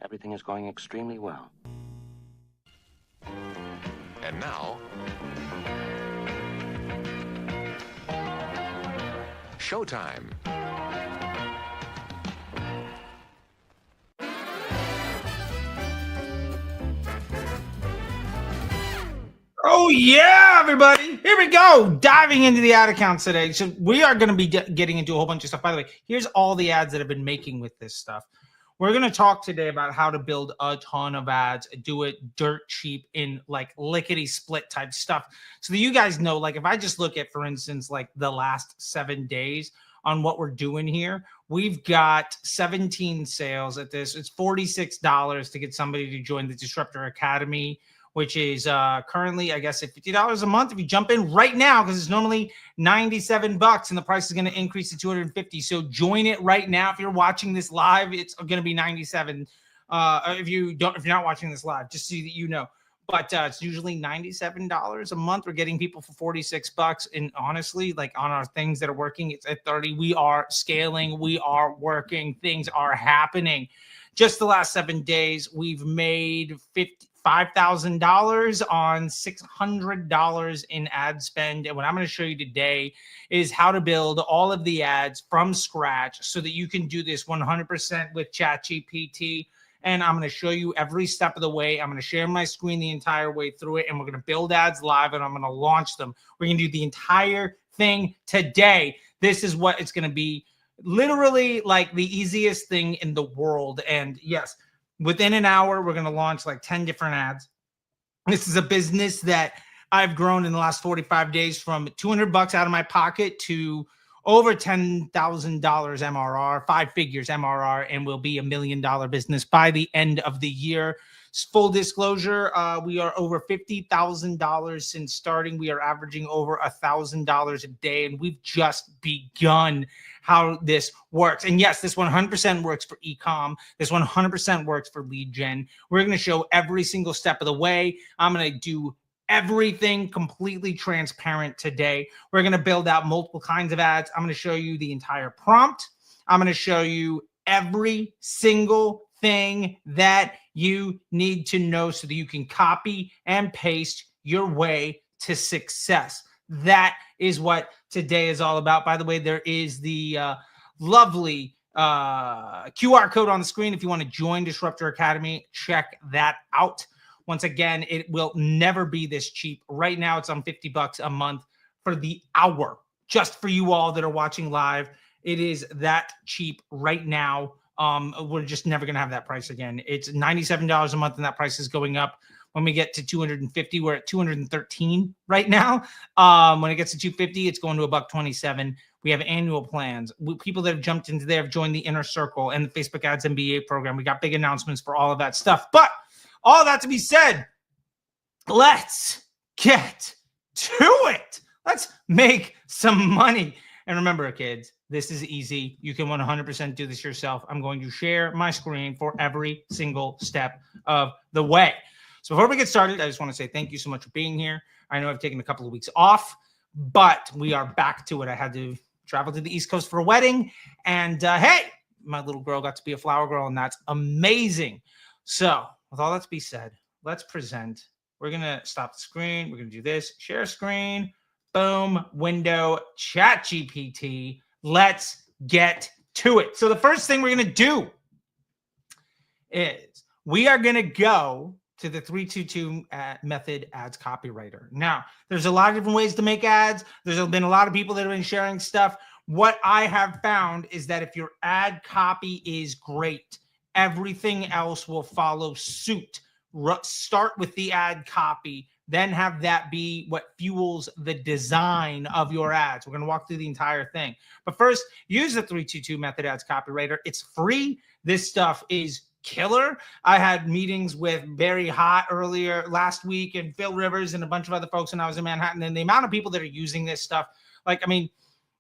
Everything is going extremely well. And now, showtime. Oh, yeah, everybody. Here we go. Diving into the ad accounts today. So we are going to be getting into a whole bunch of stuff. By the way, here's all the ads that I've been making with this stuff. We're going to talk today about how to build a ton of ads, do it dirt cheap in like lickety split type stuff. So that you guys know, like if I just look at, for instance, like the last 7 days on what we're doing here, we've got 17 sales at this. It's $46 to get somebody to join the Disruptor Academy, which is currently, I guess, at $50 a month. If you jump in right now, because it's normally $97 and the price is going to increase to $250. So join it right now. If you're watching this live, it's going to be $97. If you're not watching this live, just so that you know. But it's usually $97 a month. We're getting people for $46. And honestly, like on our things that are working, it's at $30. We are scaling. We are working. Things are happening. Just the last 7 days, we've made $5,000 on $600 in ad spend. And what I'm going to show you today is how to build all of the ads from scratch so that you can do this 100% with ChatGPT. And I'm going to show you every step of the way. I'm going to share my screen the entire way through it. And we're going to build ads live and I'm going to launch them. We're going to do the entire thing today. This is what it's going to be. Literally like the easiest thing in the world. And yes, within an hour, we're going to launch like 10 different ads. This is a business that I've grown in the last 45 days from $200 out of my pocket to over $10,000 MRR, 5 figures MRR, and will be $1 million business by the end of the year. Full disclosure, we are over $50,000 since starting. We are averaging over $1,000 a day, and we've just begun how this works. And yes, this 100% works for e-com. This 100% works for lead gen. We're going to show every single step of the way. I'm going to do everything completely transparent today. We're going to build out multiple kinds of ads. I'm going to show you the entire prompt. I'm going to show you every single thing that you need to know so that you can copy and paste your way to success. That is what today is all about. By the way, there is the lovely QR code on the screen. If you want to join Disruptor Academy, check that out. Once again, it will never be this cheap. Right now, it's on $50 a month for the hour. Just for you all that are watching live, it is that cheap right now. We're just never going to have that price again. It's $97 a month, and that price is going up. When we get to 250, we're at 213 right now. When it gets to 250, it's going to $127. We have annual plans. People that have jumped into there have joined the Inner Circle and the Facebook Ads MBA program. We got big announcements for all of that stuff. But all that to be said, let's get to it. Let's make some money. And remember, kids, this is easy. You can 100% do this yourself. I'm going to share my screen for every single step of the way. So before we get started, I just want to say thank you so much for being here. I know I've taken a couple of weeks off, but we are back to it. I had to travel to the East Coast for a wedding. And hey, my little girl got to be a flower girl, and that's amazing. So with all that to be said, let's present. We're going to stop the screen. We're going to do this. Share screen. Boom. Window. ChatGPT. Let's get to it. So the first thing we're going to do is we are going to go to the 322 method ads copywriter. Now, there's a lot of different ways to make ads. There's been a lot of people that have been sharing stuff. What I have found is that if your ad copy is great, everything else will follow suit. Start with the ad copy, then have that be what fuels the design of your ads. We're going to walk through the entire thing. But first, use the 322 method ads copywriter. It's free. This stuff is killer. I had meetings with Barry Hott earlier last week and Phil Rivers and a bunch of other folks when I was in Manhattan. And the amount of people that are using this stuff, like, I mean,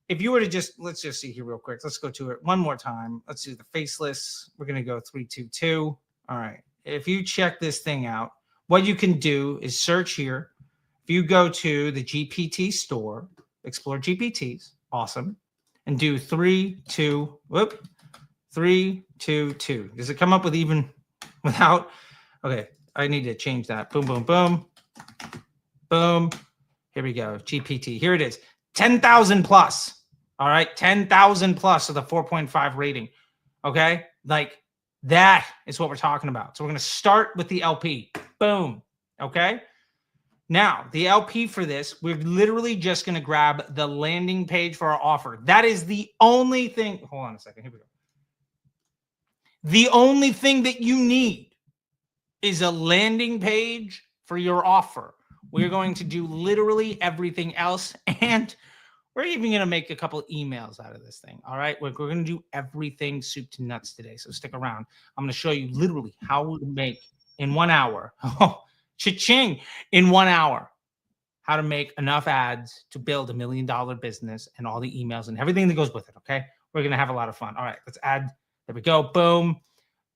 if you were to just, let's just see here real quick. Let's go to it one more time. Let's do the faceless. We're going to go 322. All right. If you check this thing out, what you can do is search here. If you go to the GPT store, explore GPTs, awesome, and do 3, 2, 3, 2, 2. Does it come up with even without, okay, I need to change that. Boom, boom, boom, boom. Here we go. GPT. Here it is. 10,000 plus. All right. 10,000 plus with a 4.5 rating. Okay. Like that is what we're talking about. So we're going to start with the LP. Boom. Okay. Now, the LP for this, we're literally just going to grab the landing page for our offer. That is the only thing. Hold on a second. Here we go. The only thing that you need is a landing page for your offer. We're going to do literally everything else. And we're even going to make a couple of emails out of this thing. All right. We're going to do everything soup to nuts today. So stick around. I'm going to show you literally how to make in 1 hour. Oh, cha-ching, in 1 hour. How to make enough ads to build $1 million business and all the emails and everything that goes with it. Okay. We're going to have a lot of fun. All right. Let's add. There we go. Boom.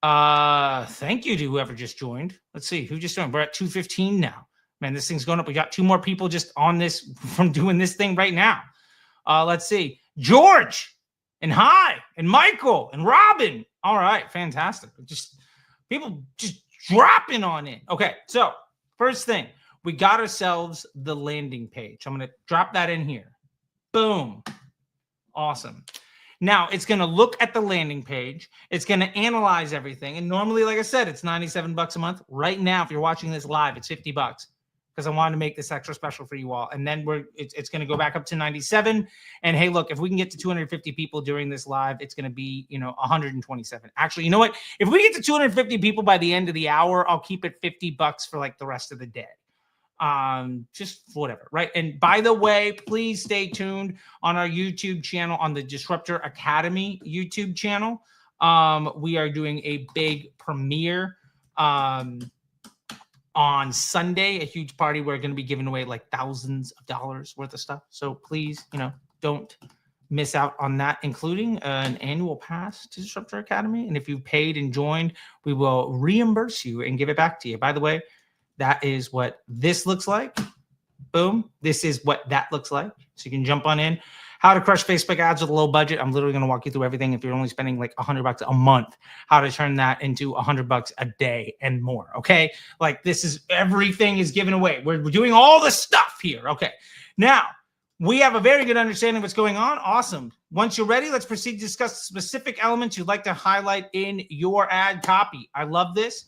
Thank you to whoever just joined. Let's see who just joined. We're at 215 now. Man, this thing's going up. We got 2 more people just on this from doing this thing right now. Let's see. George and hi and Michael and Robin. All right, fantastic. Just people just dropping on in. Okay, so first thing, we got ourselves the landing page. I'm going to drop that in here. Boom. Awesome. Now, it's going to look at the landing page. It's going to analyze everything. And normally, like I said, it's $97 a month. Right now, if you're watching this live, it's $50 because I wanted to make this extra special for you all. And then it's going to go back up to 97. And hey, look, if we can get to 250 people during this live, it's going to be, 127. Actually, you know what? If we get to 250 people by the end of the hour, I'll keep it $50 for like the rest of the day. Just whatever, right? And by the way, please stay tuned on our YouTube channel, on the Disruptor Academy YouTube channel. We are doing a big premiere on Sunday, a huge party. We're going to be giving away like thousands of dollars worth of stuff. So please, don't miss out on that, including an annual pass to Disruptor Academy. And if you paid and joined, we will reimburse you and give it back to you. By the way, that is what this looks like. Boom. This is what that looks like. So you can jump on in. How to crush Facebook ads with a low budget. I'm literally going to walk you through everything. If you're only spending like $100 a month, how to turn that into $100 a day and more. Okay. Like this is everything is given away. We're doing all the stuff here. Okay. Now we have a very good understanding of what's going on. Awesome. Once you're ready, let's proceed to discuss specific elements you'd like to highlight in your ad copy. I love this.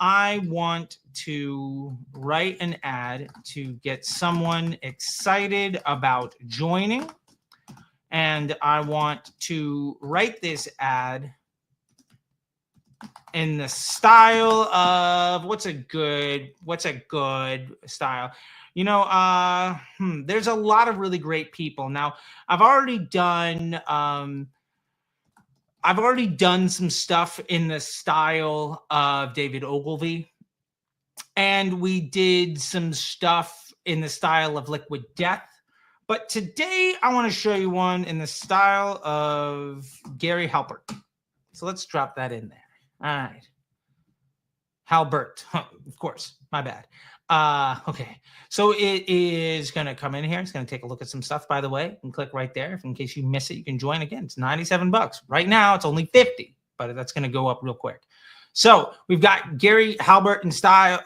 I want to write an ad to get someone excited about joining. And I want to write this ad in the style of what's a good style? There's a lot of really great people. Now, I've already done some stuff in the style of David Ogilvy, and we did some stuff in the style of Liquid Death. But today I want to show you one in the style of Gary Halbert. So let's drop that in there. All right. Halbert, of course, my bad. Okay, so it is going to come in here. It's going to take a look at some stuff, by the way, and click right there. If in case you miss it, you can join again. It's $97. Right now, it's only $50, but that's going to go up real quick. So we've got Gary Halbert inspired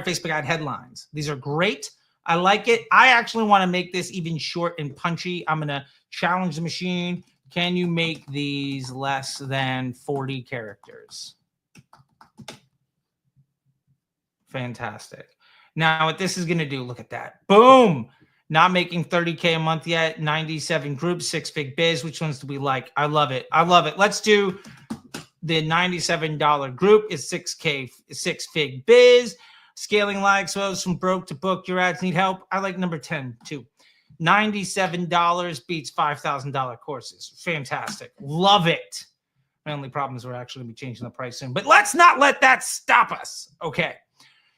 Facebook ad headlines. These are great. I like it. I actually want to make this even short and punchy. I'm going to challenge the machine. Can you make these less than 40 characters? Fantastic. Now, what this is going to do, look at that. Boom. Not making 30K a month yet. 97 groups, 6-fig biz. Which ones do we like? I love it. I love it. Let's do the $97 group is 6-fig biz. Scaling likes, so from broke to book. Your ads need help. I like number 10 too. $97 beats $5,000 courses. Fantastic. Love it. My only problem is we're actually going to be changing the price soon. But let's not let that stop us. Okay.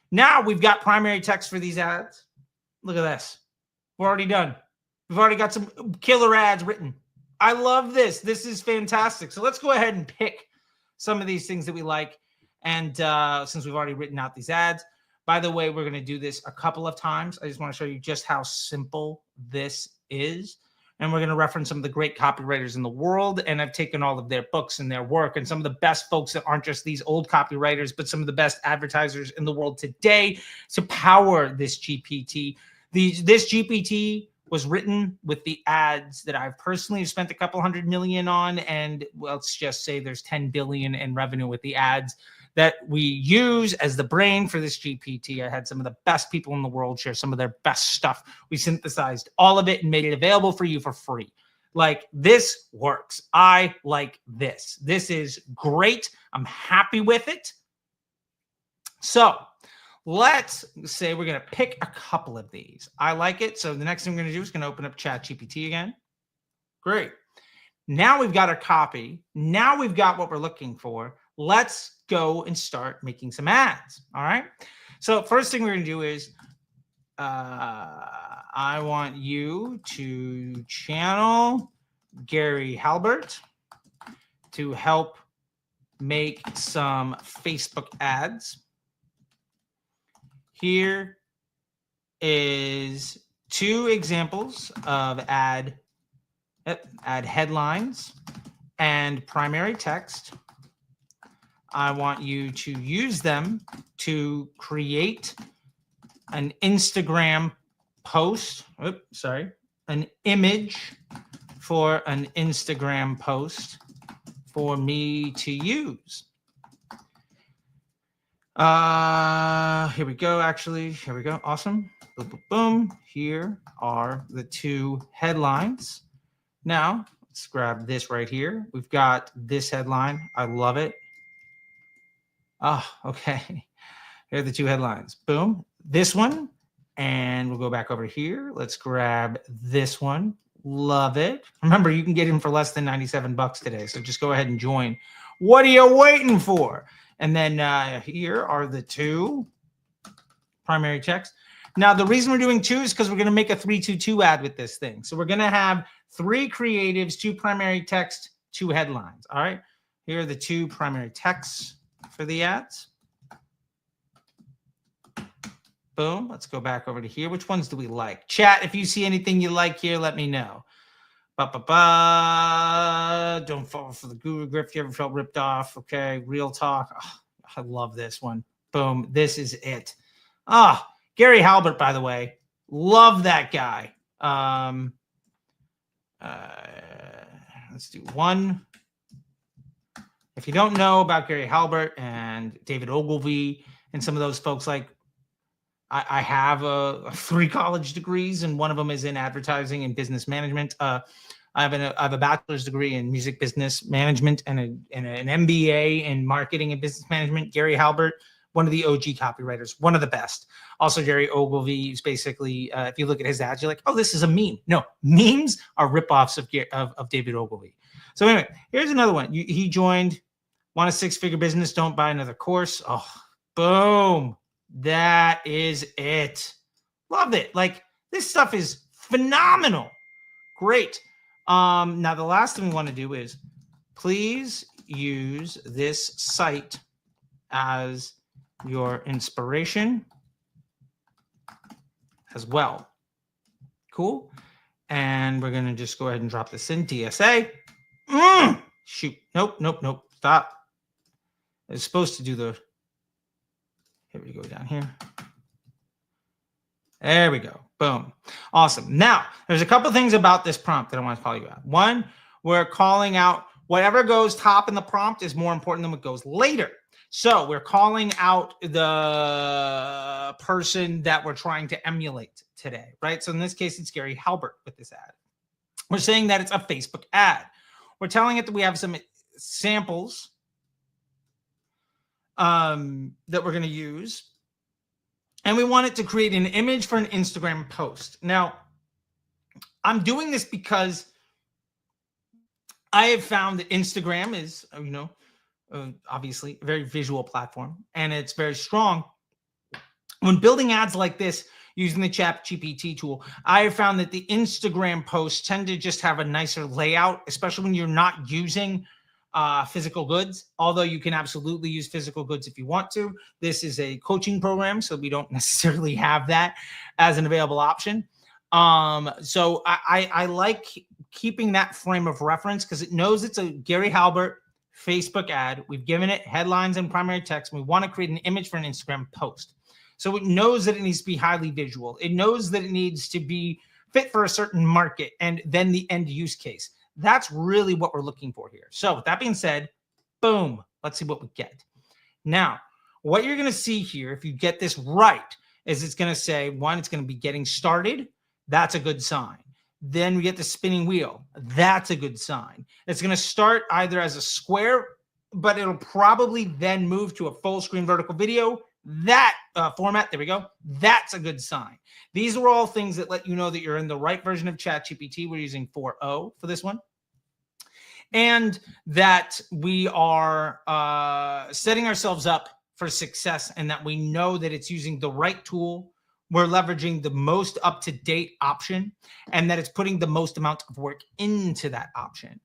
Now we've got primary text for these ads. Look at this. We're already done. We've already got some killer ads written. I love this. This is fantastic. So let's go ahead and pick some of these things that we like. And since we've already written out these ads, by the way, we're going to do this a couple of times. I just want to show you just how simple this is. and we're going to reference some of the great copywriters in the world. And I've taken all of their books and their work and some of the best folks that aren't just these old copywriters, but some of the best advertisers in the world today to power this GPT. This GPT was written with the ads that I've personally spent a couple $100 million on. And let's just say there's 10 billion in revenue with the ads that we use as the brain for this GPT. I had some of the best people in the world share some of their best stuff. We synthesized all of it and made it available for you for free. Like, this works. I like this. This is great. I'm happy with it. So let's say we're going to pick a couple of these. I like it. So the next thing we're going to do is going to open up ChatGPT again. Great. Now we've got our copy. Now we've got what we're looking for. Let's go and start making some ads. All right. So first thing we're going to do is I want you to channel Gary Halbert to help make some Facebook ads. Here is 2 examples of ad headlines and primary text. I want you to use them to create an Instagram post. An image for an Instagram post for me to use. Here we go. Actually, here we go. Awesome. Boom, boom, boom. Here are the 2 headlines. Now, let's grab this right here. We've got this headline. I love it. Oh, okay. Here are the 2 headlines. Boom. This one. And we'll go back over here. Let's grab this one. Love it. Remember, you can get him for less than $97 today. So just go ahead and join. What are you waiting for? And then here are the 2 primary text. Now, the reason we're doing 2 is because we're going to make a 3-2-2 ad with this thing. So we're going to have 3 creatives, 2 primary text, 2 headlines. All right. Here are the 2 primary texts for the ads. Boom. Let's go back over to here. Which ones do we like? Chat, if you see anything you like here, let me know. Don't fall for the guru grip. You ever felt ripped off? Okay. Real talk. Oh, I love this one. Boom. This is it. Gary Halbert, by the way. Love that guy. Let's do 1. If you don't know about Gary Halbert and David Ogilvy and some of those folks, like, I have 3 college degrees, and one of them is in advertising and business management. I have a bachelor's degree in music business management and an MBA in marketing and business management. Gary Halbert, one of the OG copywriters, one of the best. Also, Gary Ogilvy is basically, if you look at his ads, you're like, oh, this is a meme. No, memes are ripoffs of David Ogilvy. So anyway, here's another one. He joined, want a 6-figure business, don't buy another course. Oh, boom. That is it. Love it. Like, this stuff is phenomenal. Great. Now, the last thing we want to do is please use this site as your inspiration as well. Cool. And we're going to just go ahead and drop this in. DSA. Shoot. Nope. Stop. It's supposed to do the... Here we go down here. There we go. Boom. Awesome. Now, there's a couple things about this prompt that I want to call you out. 1, we're calling out whatever goes top in the prompt is more important than what goes later. So we're calling out the person that we're trying to emulate today, right? So in this case, it's Gary Halbert with this ad. We're saying that it's a Facebook ad. We're telling it that we have some samples that we're going to use. And we want it to create an image for an Instagram post. Now, I'm doing this because I have found that Instagram is, obviously a very visual platform, and it's very strong. When building ads like this using the ChatGPT tool, I have found that the Instagram posts tend to just have a nicer layout, especially when you're not using physical goods, although you can absolutely use physical goods if you want to. This is a coaching program, so we don't necessarily have that as an available option. So I like keeping that frame of reference because it knows it's a Gary Halbert Facebook ad. We've given it headlines and primary text. We want to create an image for an Instagram post. So it knows that it needs to be highly visual. It knows that it needs to be fit for a certain market and then the end use case. That's really what we're looking for here. So with that being said, boom, let's see what we get. Now, what you're going to see here, if you get this right, is it's going to say, one, it's going to be getting started. That's a good sign. Then we get the spinning wheel. That's a good sign. It's going to start either as a square, but it'll probably then move to a full screen vertical video. That format, there we go. That's a good sign. These are all things that let you know that you're in the right version of ChatGPT. We're using 4.0 for this one. And that we are setting ourselves up for success and that we know that it's using the right tool. We're leveraging the most up-to-date option and that it's putting the most amount of work into that option.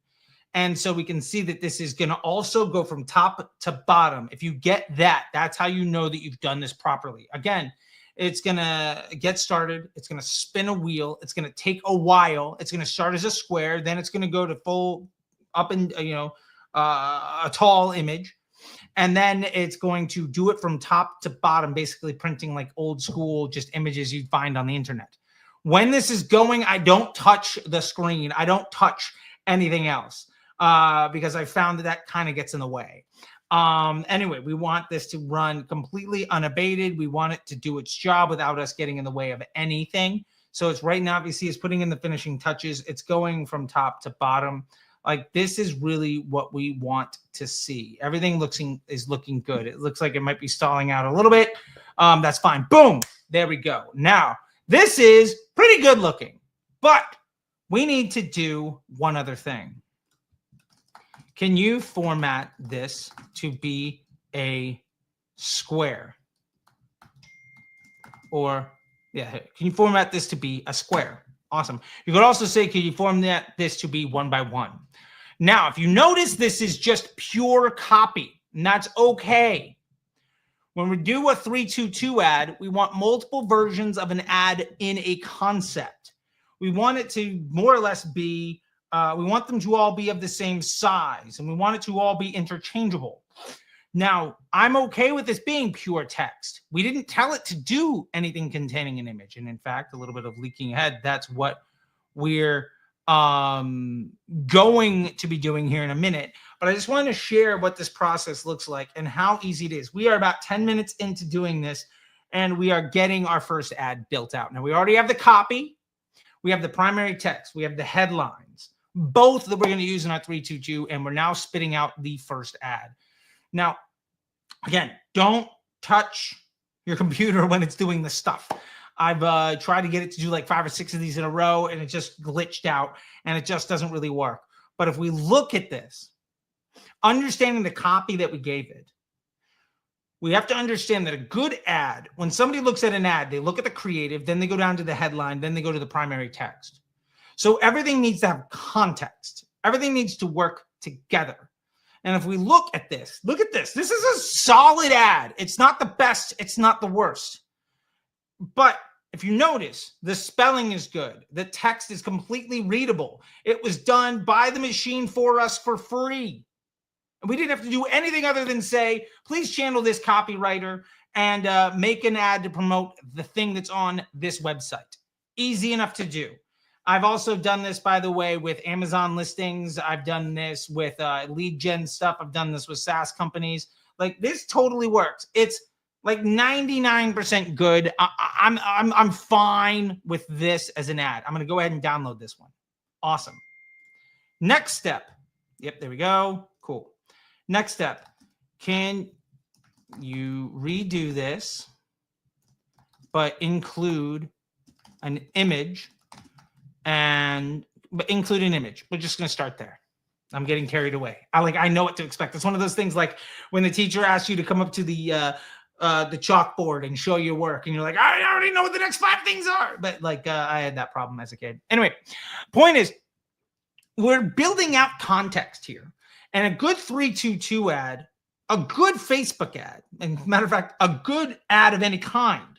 And so we can see that this is going to also go from top to bottom. If you get that, that's how you know that you've done this properly. Again, it's going to get started. It's going to spin a wheel. It's going to take a while. It's going to start as a square. Then it's going to go to full up and, a tall image. And then it's going to do it from top to bottom, basically printing like old school, just images you'd find on the internet. When this is going, I don't touch the screen. I don't touch anything else because I found that kind of gets in the way. Anyway, we want this to run completely unabated. We want it to do its job without us getting in the way of anything. So it's right now, if you see, it's putting in the finishing touches. It's going from top to bottom. Like this is really what we want to see. Everything is looking good. It looks like it might be stalling out a little bit. That's fine. Boom. There we go. Now, this is pretty good looking, but we need to do one other thing. Can you format this to be a square? Or, yeah, can you format this to be a square? Awesome. You could also say, can you format this to be 1 by 1? Now, if you notice, this is just pure copy, and that's okay. When we do a 322 ad, we want multiple versions of an ad in a concept. We want it to more or less be, we want them to all be of the same size, and we want it to all be interchangeable. Now, I'm okay with this being pure text. We didn't tell it to do anything containing an image. And in fact, a little bit of leaking ahead, that's what we're going to be doing here in a minute. But I just wanted to share what this process looks like and how easy it is. We are about 10 minutes into doing this, and we are getting our first ad built out. Now, we already have the copy. We have the primary text. We have the headlines, both that we're going to use in our 322, and we're now spitting out the first ad. Now, again, don't touch your computer when it's doing this stuff. I've tried to get it to do like 5 or 6 of these in a row, and it just glitched out, and it just doesn't really work. But if we look at this, understanding the copy that we gave it, we have to understand that a good ad, when somebody looks at an ad, they look at the creative, then they go down to the headline, then they go to the primary text. So everything needs to have context. Everything needs to work together. And if we look at this, this is a solid ad. It's not the best. It's not the worst. But if you notice, the spelling is good. The text is completely readable. It was done by the machine for us for free. And we didn't have to do anything other than say, please channel this copywriter and make an ad to promote the thing that's on this website. Easy enough to do. I've also done this, by the way, with Amazon listings. I've done this with lead gen stuff. I've done this with SaaS companies. Like, this totally works. It's like 99% good. I'm fine with this as an ad. I'm going to go ahead and download this one. Awesome. Next step. Yep, there we go. Cool. Next step. Can you redo this, but include an image? But include an image. We're just going to start there. I'm getting carried away. I know what to expect. It's one of those things like when the teacher asks you to come up to the chalkboard and show your work, and you're like, I already know what the next 5 things are. But I had that problem as a kid. Anyway, point is, we're building out context here, and a good 322 ad, a good Facebook ad, and matter of fact, a good ad of any kind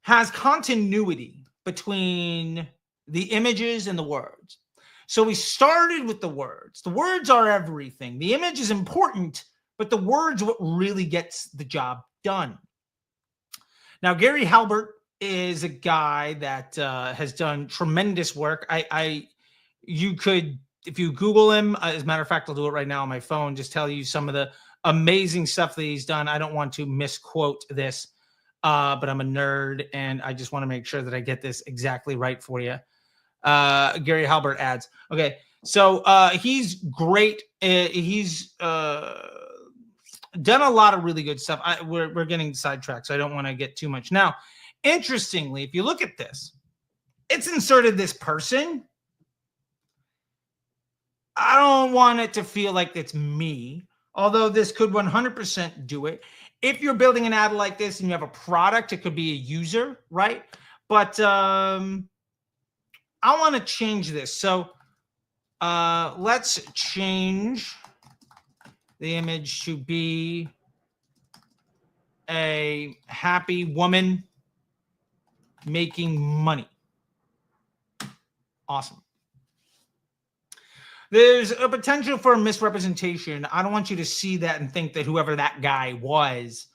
has continuity between the images and the words. So we started with the words. The words are everything. The image is important, but the words what really gets the job done. Now, Gary Halbert is a guy that has done tremendous work. You could, if you Google him, as a matter of fact, I'll do it right now on my phone, just tell you some of the amazing stuff that he's done. I don't want to misquote this, but I'm a nerd and I just want to make sure that I get this exactly right for you. Gary Halbert ads. Okay. So he's great. He's done a lot of really good stuff. We're getting sidetracked, so I don't want to get too much. Now, interestingly, if you look at this, it's inserted this person. I don't want it to feel like it's me, although this could 100% do it. If you're building an ad like this and you have a product, it could be a user, right? But I want to change this. So let's change the image to be a happy woman making money. Awesome. There's a potential for a misrepresentation. I don't want you to see that and think that whoever that guy was,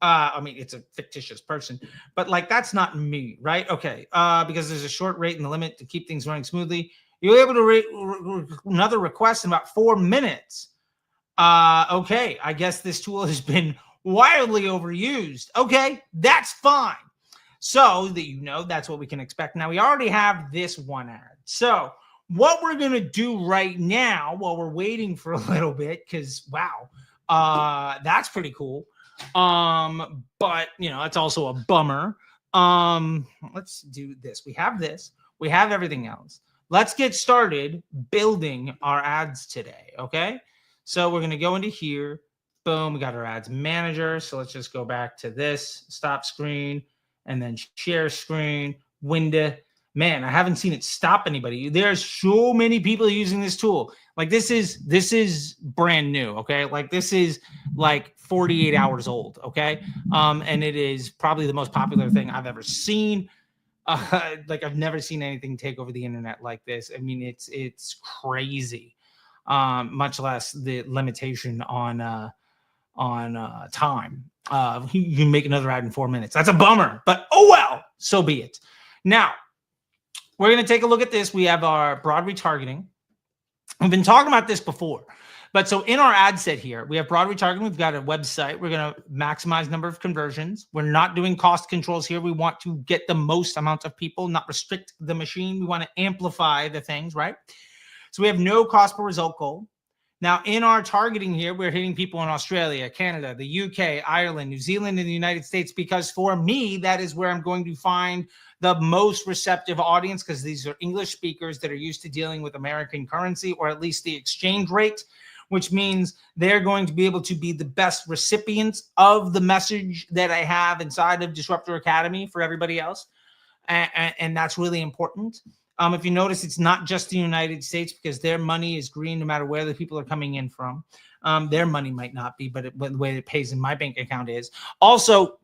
I mean, it's a fictitious person, but like, that's not me, right? Okay. Because there's a short rate and the limit to keep things running smoothly. You're able to rate another request in about 4 minutes. Okay. I guess this tool has been wildly overused. Okay. That's fine. So that, you know, that's what we can expect. Now we already have this one ad. So what we're going to do right now while we're waiting for a little bit, because wow, that's pretty cool. But you know, it's also a bummer. Let's do this. We have this, we have everything else. Let's get started building our ads today. Okay. So we're going to go into here. Boom. We got our ads manager. So let's just go back to this stop screen and then share screen window. Man, I haven't seen it stop anybody. There's so many people using this tool. Like this is brand new. Okay. Like this is like 48 hours old. Okay. And it is probably the most popular thing I've ever seen. Like I've never seen anything take over the internet like this. I mean, it's crazy. Much less the limitation on time. You can make another ad in 4 minutes. That's a bummer, but oh well, so be it. Now, we're going to take a look at this. We have our broad retargeting. We've been talking about this before. But so in our ad set here, we have broad retargeting. We've got a website. We're going to maximize number of conversions. We're not doing cost controls here. We want to get the most amount of people, not restrict the machine. We want to amplify the things, right? So we have no cost per result goal. Now, in our targeting here, we're hitting people in Australia, Canada, the UK, Ireland, New Zealand, and the United States, because for me, that is where I'm going to find the most receptive audience, because these are English speakers that are used to dealing with American currency, or at least the exchange rate, which means they're going to be able to be the best recipients of the message that I have inside of Disruptor Academy for everybody else. And that's really important. If you notice, it's not just the United States, because their money is green no matter where the people are coming in from. Their money might not be, but the way it pays in my bank account is. Also,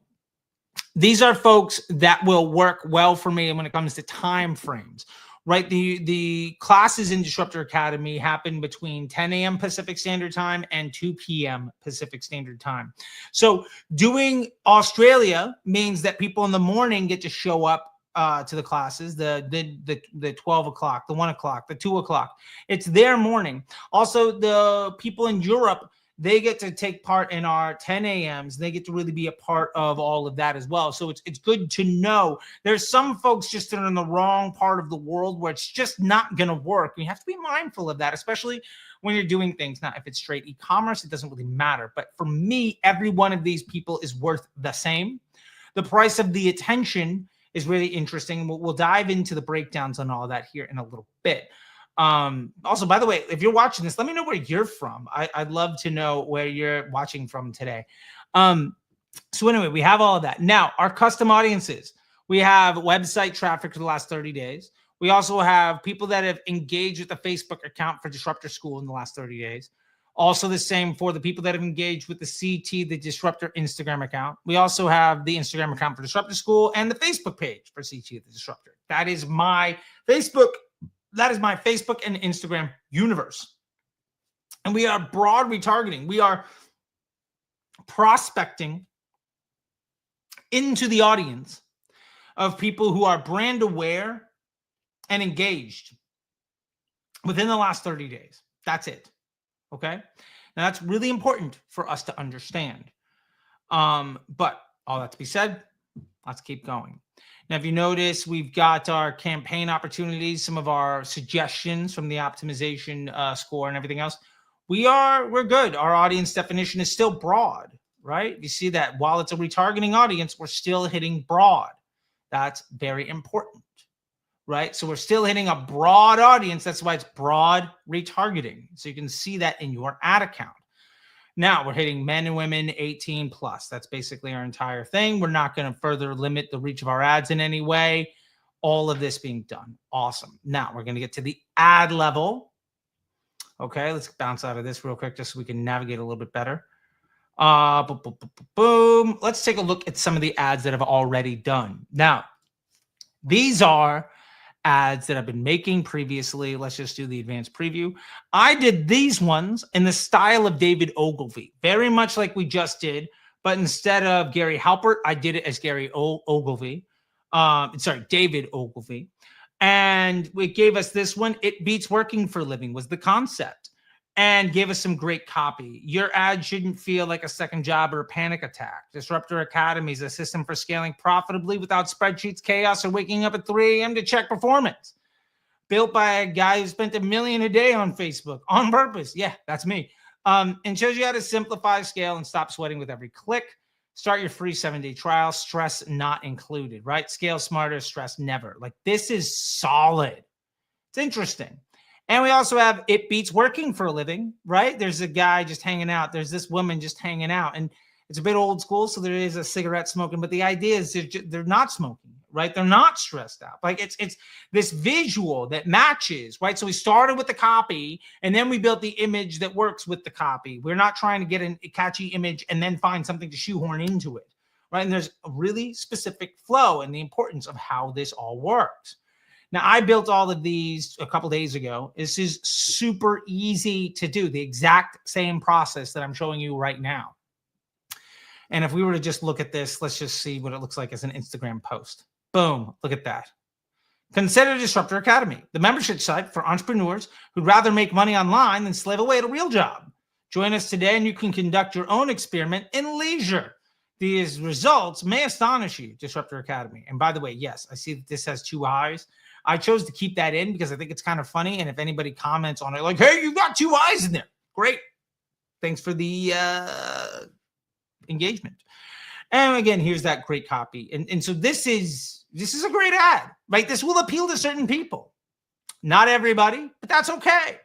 these are folks that will work well for me when it comes to time frames, right? The classes in Disruptor Academy happen between 10 a.m. Pacific Standard Time and 2 p.m. Pacific Standard Time. So doing Australia means that people in the morning get to show up to the classes, the 12 o'clock, the 1 o'clock, the 2 o'clock. It's their morning. Also, the people in Europe, they get to take part in our 10 a.m.s. They get to really be a part of all of that as well. So it's good to know. There's some folks just that are in the wrong part of the world where it's just not going to work. You have to be mindful of that, especially when you're doing things. Now, if it's straight e-commerce, it doesn't really matter. But for me, every one of these people is worth the same. The price of the attention is really interesting. We'll dive into the breakdowns on all that here in a little bit. Also, by the way, if you're watching this, let me know where you're from. I'd love to know where you're watching from today. So anyway, we have all of that. Now, our custom audiences. We have website traffic for the last 30 days. We also have people that have engaged with the Facebook account for Disruptor School in the last 30 days. Also the same for the people that have engaged with the CT, the Disruptor Instagram account. We also have the Instagram account for Disruptor School and the Facebook page for CT, the Disruptor. That is my Facebook That is my Facebook and Instagram universe. And we are broad retargeting. We are prospecting into the audience of people who are brand aware and engaged within the last 30 days. That's it. Okay. Now that's really important for us to understand. But all that to be said, let's keep going. Now, if you notice, we've got our campaign opportunities, some of our suggestions from the optimization score and everything else. We're good. Our audience definition is still broad, right? You see that while it's a retargeting audience, we're still hitting broad. That's very important, right? So we're still hitting a broad audience. That's why it's broad retargeting. So you can see that in your ad account. Now we're hitting men and women 18 plus. That's basically our entire thing. We're not going to further limit the reach of our ads in any way. All of this being done. Awesome. Now we're going to get to the ad level. Okay, let's bounce out of this real quick just so we can navigate a little bit better. Boom. Let's take a look at some of the ads that have already done. Now, these are ads that I've been making previously. Let's just do the advanced preview. I did these ones in the style of David Ogilvy, very much like we just did, but instead of Gary Halpert, I did it as David Ogilvy. And it gave us this one. It beats working for a living was the concept, and gave us some great copy. Your ad shouldn't feel like a second job or a panic attack. Disruptor Academy is a system for scaling profitably without spreadsheets, chaos, or waking up at 3 a.m. to check performance. Built by a guy who spent $1 million a day on Facebook on purpose. Yeah, that's me. And shows you how to simplify, scale, and stop sweating with every click. Start your free 7-day trial. Stress not included, right? Scale smarter, stress never. Like, this is solid. It's interesting. And we also have it beats working for a living, right? There's a guy just hanging out. There's this woman just hanging out. And it's a bit old school, so there is a cigarette smoking. But the idea is they're not smoking, right? They're not stressed out. Like, it's this visual that matches, right? So we started with the copy, and then we built the image that works with the copy. We're not trying to get a catchy image and then find something to shoehorn into it, right? And there's a really specific flow and the importance of how this all works. Now, I built all of these a couple days ago. This is super easy to do, the exact same process that I'm showing you right now. And if we were to just look at this, let's just see what it looks like as an Instagram post. Boom, look at that. Consider Disruptor Academy, the membership site for entrepreneurs who'd rather make money online than slave away at a real job. Join us today and you can conduct your own experiment in leisure. These results may astonish you, Disruptor Academy. And by the way, yes, I see that this has 2 eyes. I chose to keep that in because I think it's kind of funny. And if anybody comments on it, like, hey, you got 2 eyes in there. Great. Thanks for the engagement. And again, here's that great copy. And so this is a great ad, right? This will appeal to certain people. Not everybody, but that's okay.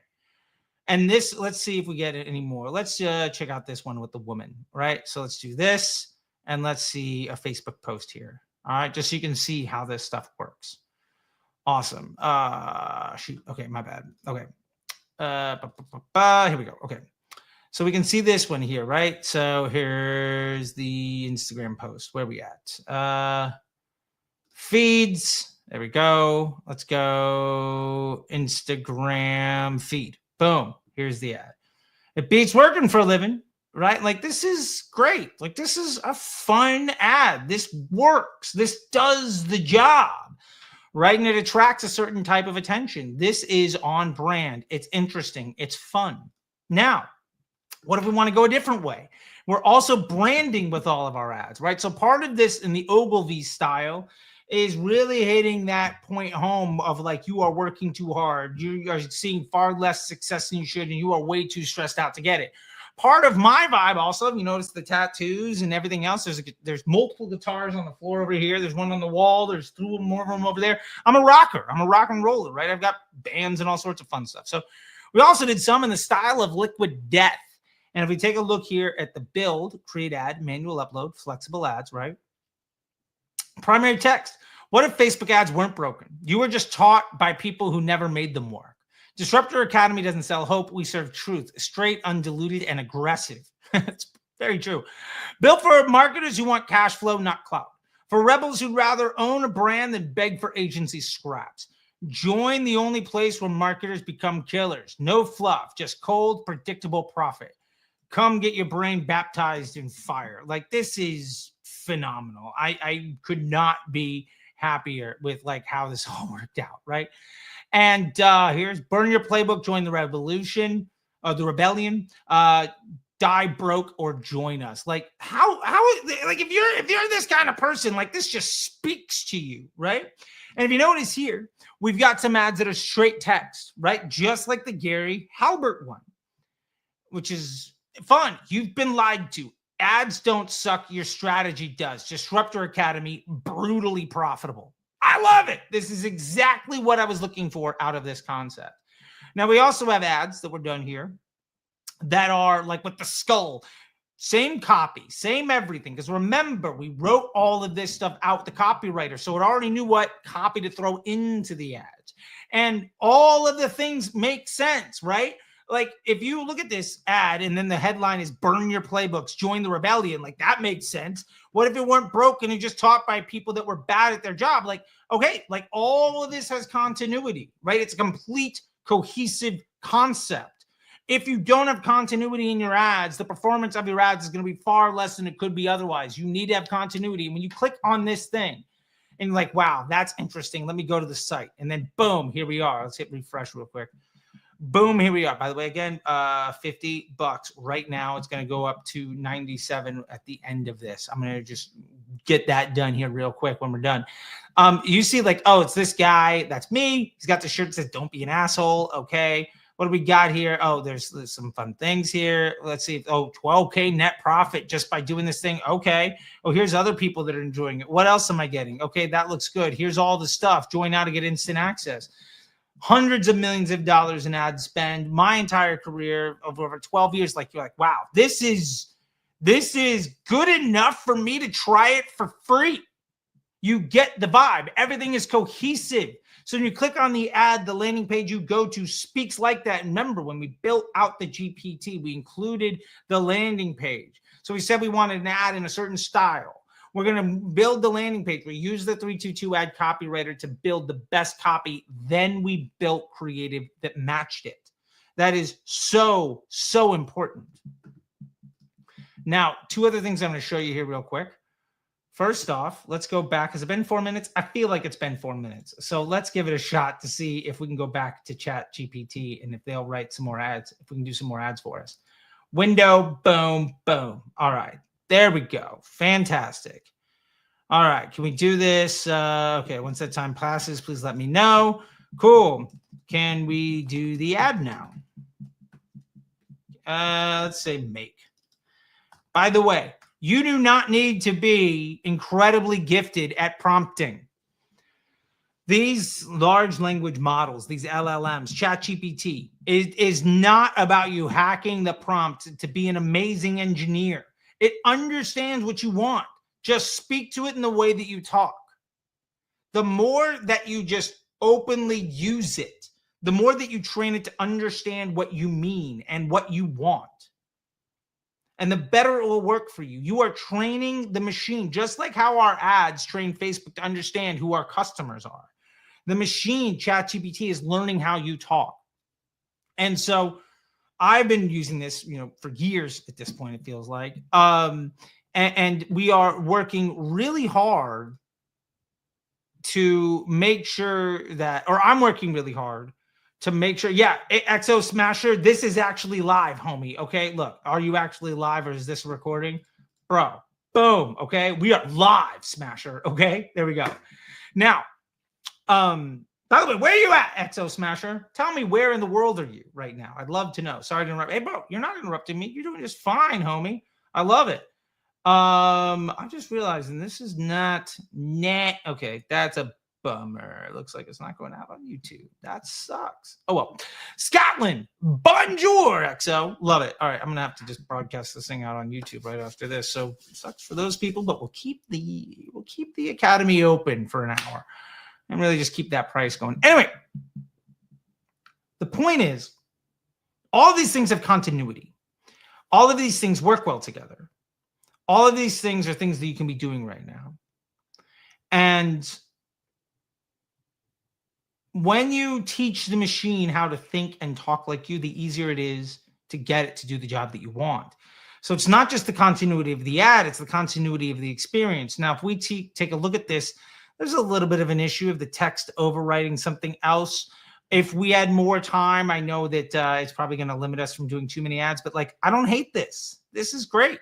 And this, let's see if we get it anymore. Let's check out this one with the woman, right? So let's do this. And let's see a Facebook post here. All right, just so you can see how this stuff works. Awesome. Shoot. Okay, my bad. Okay. Here we go. Okay. So we can see this one here, right? So here's the Instagram post. Where are we at? Feeds. There we go. Let's go Instagram feed. Boom. Here's the ad. It beats working for a living, right? Like, this is great. Like, this is a fun ad. This works. This does the job. Right? And it attracts a certain type of attention. This is on brand. It's interesting. It's fun. Now, what if we want to go a different way? We're also branding with all of our ads, right? So part of this in the Ogilvy style is really hitting that point home of, like, you are working too hard. You are seeing far less success than you should, and you are way too stressed out to get it. Part of my vibe also, you notice the tattoos and everything else. There's multiple guitars on the floor over here. There's one on the wall. There's 2 more of them over there. I'm a rocker. I'm a rock and roller, right? I've got bands and all sorts of fun stuff. So we also did some in the style of Liquid Death. And if we take a look here at the build, create ad, manual upload, flexible ads, right? Primary text. What if Facebook ads weren't broken? You were just taught by people who never made them work. Disruptor Academy doesn't sell hope. We serve truth, straight, undiluted, and aggressive. It's very true. Built for marketers who want cash flow, not clout. For rebels who'd rather own a brand than beg for agency scraps. Join the only place where marketers become killers. No fluff, just cold, predictable profit. Come get your brain baptized in fire. Like, this is phenomenal. I could not be happier with like how this all worked out, right? And here's burn your playbook, join the revolution, the rebellion. Die broke or join us. Like, how like if you're this kind of person, like, this just speaks to you, right? And if you notice here, we've got some ads that are straight text, right? Just like the Gary Halbert one, which is fun. You've been lied to. Ads don't suck. Your strategy does. Disruptor Academy, brutally profitable. I love it. This is exactly what I was looking for out of this concept. Now, we also have ads that were done here that are like with the skull, same copy, same everything. Because remember, we wrote all of this stuff out, the copywriter, so it already knew what copy to throw into the ads. And all of the things make sense, right? Like, if you look at this ad and then the headline is burn your playbooks, join the rebellion, like, that makes sense. What if it weren't broken and just taught by people that were bad at their job? Like, okay, like, all of this has continuity, right? It's a complete cohesive concept. If you don't have continuity in your ads, the performance of your ads is going to be far less than it could be otherwise. You need to have continuity. And when you click on this thing and you're like, wow, that's interesting, let me go to the site. And then boom, here we are. Let's hit refresh real quick. Boom, here we are. By the way, again, $50 right now. It's going to go up to 97 at the end of this. I'm going to just get that done here real quick when we're done. You see, like, oh, it's this guy. That's me. He's got the shirt that says, don't be an asshole. Okay. What do we got here? Oh, there's some fun things here. Let's see. Oh, 12K net profit just by doing this thing. Okay. Oh, here's other people that are enjoying it. What else am I getting? Okay, that looks good. Here's all the stuff. Join now to get instant access. Hundreds of millions of dollars in ad spend. My entire career of over 12 years. Like, you're like, wow, this is good enough for me to try it for free. You get the vibe. Everything is cohesive. So when you click on the ad, the landing page you go to speaks like that. And remember, when we built out the GPT, we included the landing page. So we said we wanted an ad in a certain style. We're going to build the landing page. We use the 322 ad copywriter to build the best copy. Then we built creative that matched it. That is so, so important. Now, two other things I'm going to show you here real quick. First off, let's go back. Has it been 4 minutes? I feel like it's been 4 minutes. So let's give it a shot to see if we can go back to Chat GPT and if they'll write some more ads, if we can do some more ads for us. Window, boom, boom. All right, there we go. Fantastic. All right, can we do this? Okay, once that time passes, please let me know. Cool. Can we do the ad now? Let's say make. By the way, you do not need to be incredibly gifted at prompting. These large language models, these LLMs, ChatGPT, is not about you hacking the prompt to be an amazing engineer. It understands what you want. Just speak to it in the way that you talk. The more that you just openly use it, the more that you train it to understand what you mean and what you want. And the better it will work for you. You are training the machine, just like how our ads train Facebook to understand who our customers are. The machine, ChatGPT, is learning how you talk. And so I've been using this, for years at this point, it feels like. And we are working really hard to make sure that, or I'm working really hard to make sure, yeah, XO Smasher, this is actually live, homie. Okay, look, are you actually live or is this a recording? Bro, boom, okay, we are live, Smasher, okay? There we go. Now, by the way, where are you at, XO Smasher? Tell me, where in the world are you right now? I'd love to know. Sorry to interrupt. Hey, bro, you're not interrupting me. You're doing just fine, homie. I love it. I'm just realizing this is not net. Okay, that's a bummer. It looks like it's not going out on YouTube. That sucks. Oh well. Scotland, bonjour, XO. Love it. All right, I'm gonna have to just broadcast this thing out on YouTube right after this. So it sucks for those people, but we'll keep the academy open for an hour and really just keep that price going. Anyway, the point is, all of these things have continuity. All of these things work well together. All of these things are things that you can be doing right now. And when you teach the machine how to think and talk like you, the easier it is to get it to do the job that you want. So it's not just the continuity of the ad, it's the continuity of the experience. Now, if we take a look at this, there's a little bit of an issue of the text overwriting something else. If we had more time, I know that it's probably going to limit us from doing too many ads, but like, I don't hate this. This is great.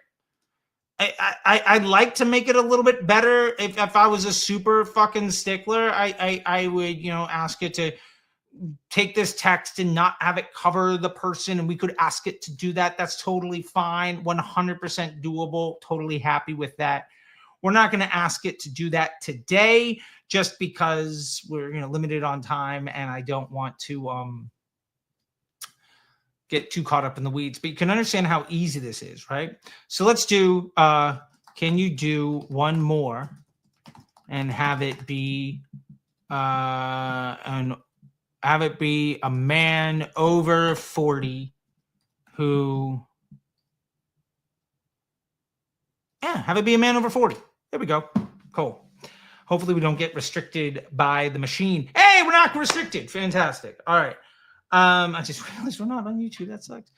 I'd like to make it a little bit better. If I was a super fucking stickler, I would, ask it to take this text and not have it cover the person, and we could ask it to do that. That's totally fine. 100% doable. Totally happy with that. We're not going to ask it to do that today just because we're limited on time, and I don't want to get too caught up in the weeds, but you can understand how easy this is, right? So let's do, can you do one more and have it be, a man over 40 who, have it be a man over 40. There we go. Cool. Hopefully we don't get restricted by the machine. Hey, we're not restricted. Fantastic. All right. I just realized we're not on YouTube. That sucks.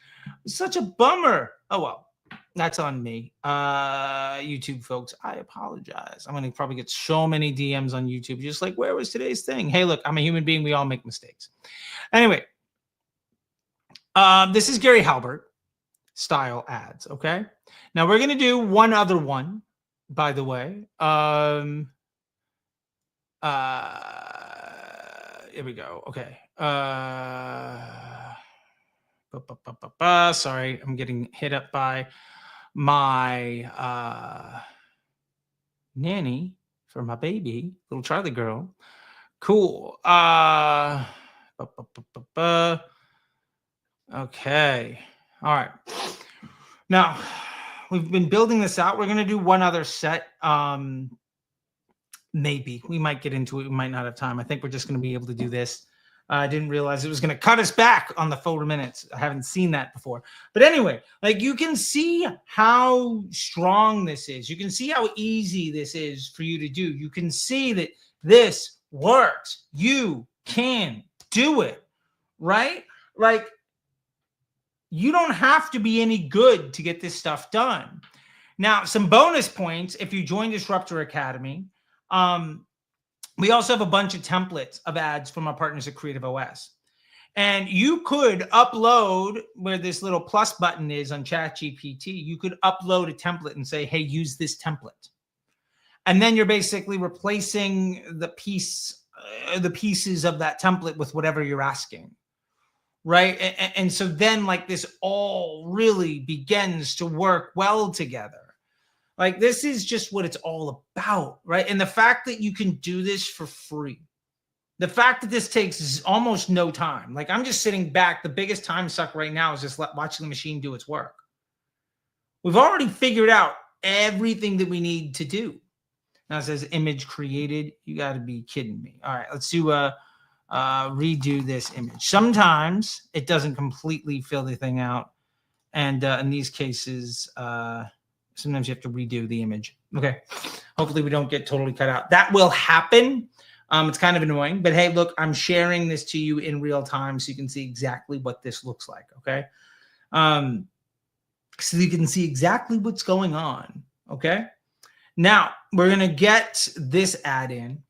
It's such a bummer. Oh, well, that's on me. YouTube folks, I apologize. I'm going to probably get so many DMs on YouTube. Just like, where was today's thing? Hey, look, I'm a human being. We all make mistakes. Anyway, this is Gary Halbert style ads. Okay. Now we're going to do one other one, by the way. Here we go. Okay. Sorry, I'm getting hit up by my nanny for my baby, little Charlie girl. Cool. Okay. All right. Now, we've been building this out. We're going to do one other set. Maybe we might get into it. We might not have time. I think we're just going to be able to do this. I didn't realize it was going to cut us back on the 4 minutes. I haven't seen that before. But anyway, like, you can see how strong this is. You can see how easy this is for you to do. You can see that this works. You can do it, right? Like, you don't have to be any good to get this stuff done. Now, some bonus points if you join Disruptor Academy. We also have a bunch of templates of ads from our partners at Creative OS. And you could upload where this little plus button is on ChatGPT. You could upload a template and say, hey, use this template. And then you're basically replacing the pieces of that template with whatever you're asking. Right. And so then, like, this all really begins to work well together. Like, this is just what it's all about, right? And the fact that you can do this for free, the fact that this takes almost no time. Like, I'm just sitting back. The biggest time suck right now is just watching the machine do its work. We've already figured out everything that we need to do. Now it says image created. You got to be kidding me. All right, let's do redo this image. Sometimes it doesn't completely fill the thing out. And in these cases, sometimes you have to redo the image. Okay. Hopefully we don't get totally cut out. That will happen. It's kind of annoying, but hey, look, I'm sharing this to you in real time so you can see exactly what this looks like. Okay. So you can see exactly what's going on. Okay. Now we're going to get this ad in,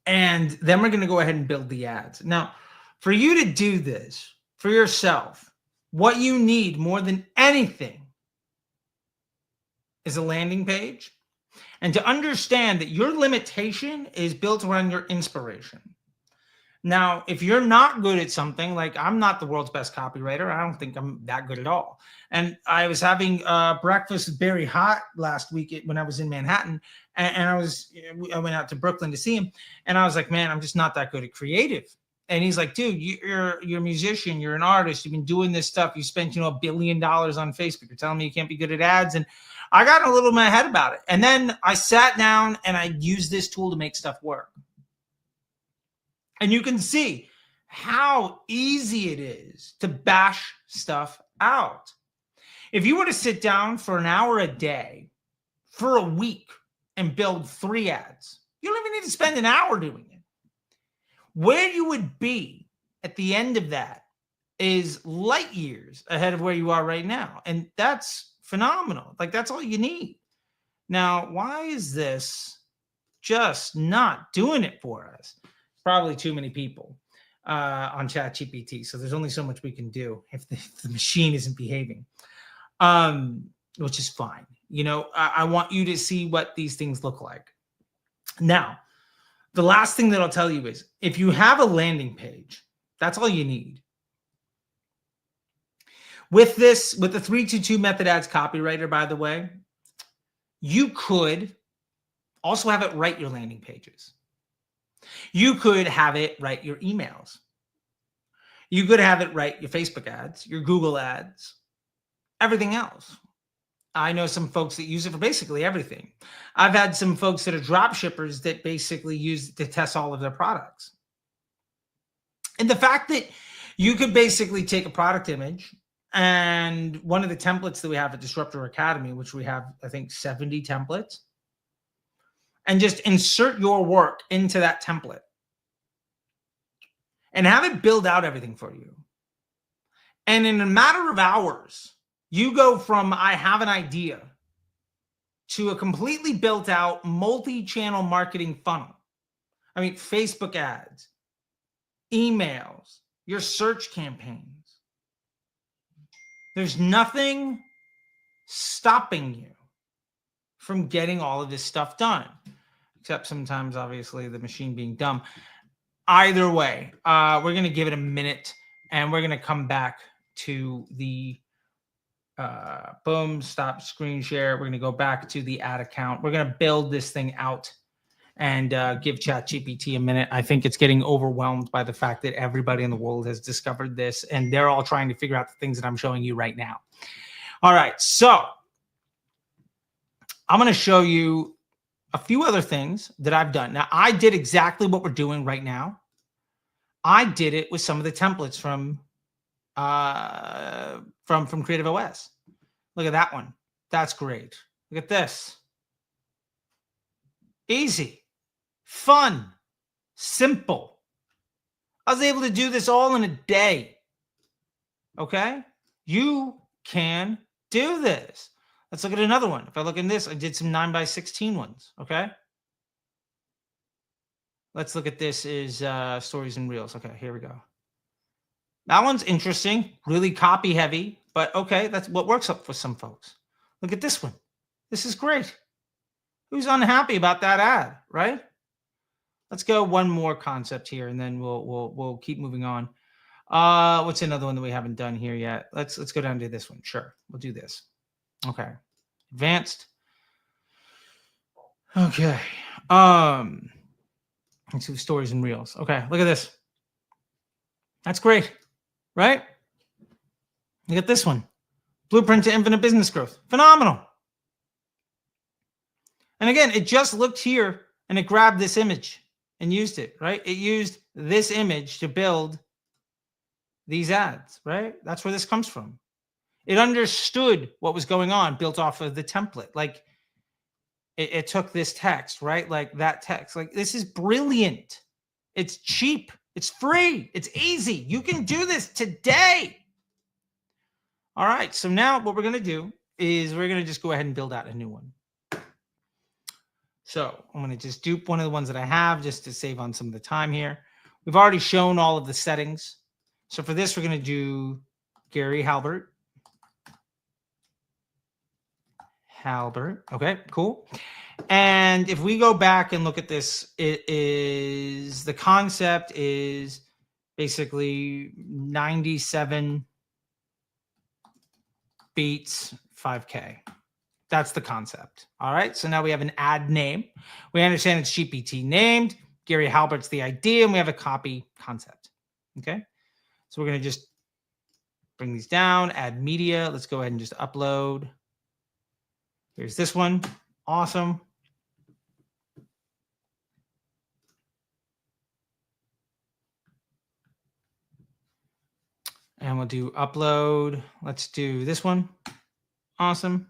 and then we're going to go ahead and build the ads. Now, for you to do this for yourself, what you need more than anything is a landing page, and to understand that your limitation is built around your inspiration. Now, if you're not good at something, like, I'm not the world's best copywriter. I don't think I'm that good at all. And I was having breakfast with Barry Hott last week when I was in Manhattan, and I went out to Brooklyn to see him, and I was like, man, I'm just not that good at creative. And he's like, dude, you're a musician, you're an artist, you've been doing this stuff, you spent $1 billion on Facebook. You're telling me you can't be good at ads? And I got a little in my head about it. And then I sat down and I used this tool to make stuff work. And you can see how easy it is to bash stuff out. If you were to sit down for an hour a day for a week and build 3 ads, you don't even need to spend an hour doing it. Where you would be at the end of that is light years ahead of where you are right now. And that's phenomenal. Like, that's all you need. Now, why is this just not doing it for us? Probably too many people on ChatGPT. So there's only so much we can do if the machine isn't behaving, which is fine. I want you to see what these things look like. Now, the last thing that I'll tell you is if you have a landing page, that's all you need. With the 322 method ads copywriter, by the way, you could also have it write your landing pages. You could have it write your emails. You could have it write your Facebook ads, your Google ads, everything else. I know some folks that use it for basically everything. I've had some folks that are drop shippers that basically use it to test all of their products. And the fact that you could basically take a product image, and one of the templates that we have at Disruptor Academy, which we have, I think, 70 templates, and just insert your work into that template and have it build out everything for you. And in a matter of hours, you go from I have an idea to a completely built out multi-channel marketing funnel. I mean, Facebook ads, emails, your search campaigns. There's nothing stopping you from getting all of this stuff done, except sometimes, obviously, the machine being dumb. Either way, we're going to give it a minute, and we're going to come back to the boom, stop screen share. We're going to go back to the ad account. We're going to build this thing out and give ChatGPT a minute. I think it's getting overwhelmed by the fact that everybody in the world has discovered this, and they're all trying to figure out the things that I'm showing you right now. All right, so I'm going to show you a few other things that I've done. Now, I did exactly what we're doing right now. I did it with some of the templates from Creative OS. Look at that one. That's great. Look at this. Easy, fun, simple. I was able to do this all in a day. Okay? You can do this. Let's look at another one. If I look in this, I did some 9x16 ones. Okay? Let's look at this is stories and reels. Okay, here we go. That one's interesting, really copy heavy, but okay, that's what works up for some folks. Look at this one. This is great. Who's unhappy about that ad, right? Let's go one more concept here, and then we'll keep moving on. What's another one that we haven't done here yet? Let's go down to this one. Sure, we'll do this. Okay, advanced. Okay, let's do stories and reels. Okay, look at this. That's great, right? Look at this one. Blueprint to infinite business growth. Phenomenal. And again, it just looked here and it grabbed this image and used it, right? It used this image to build these ads, right? That's where this comes from. It understood what was going on, built off of the template. Like it took this text, right? Like that text. Like, this is brilliant. It's cheap. It's free. It's easy. You can do this today. All right. So now what we're going to do is we're going to just go ahead and build out a new one. So I'm going to just dupe one of the ones that I have just to save on some of the time here. We've already shown all of the settings. So for this, we're going to do Gary Halbert. Okay, cool. And if we go back and look at this, the concept is basically 97 beats 5K. That's the concept. All right. So now we have an ad name. We understand it's GPT named. Gary Halbert's the idea, and we have a copy concept. Okay. So we're going to just bring these down, add media. Let's go ahead and just upload. Here's this one. Awesome. And we'll do upload. Let's do this one. Awesome.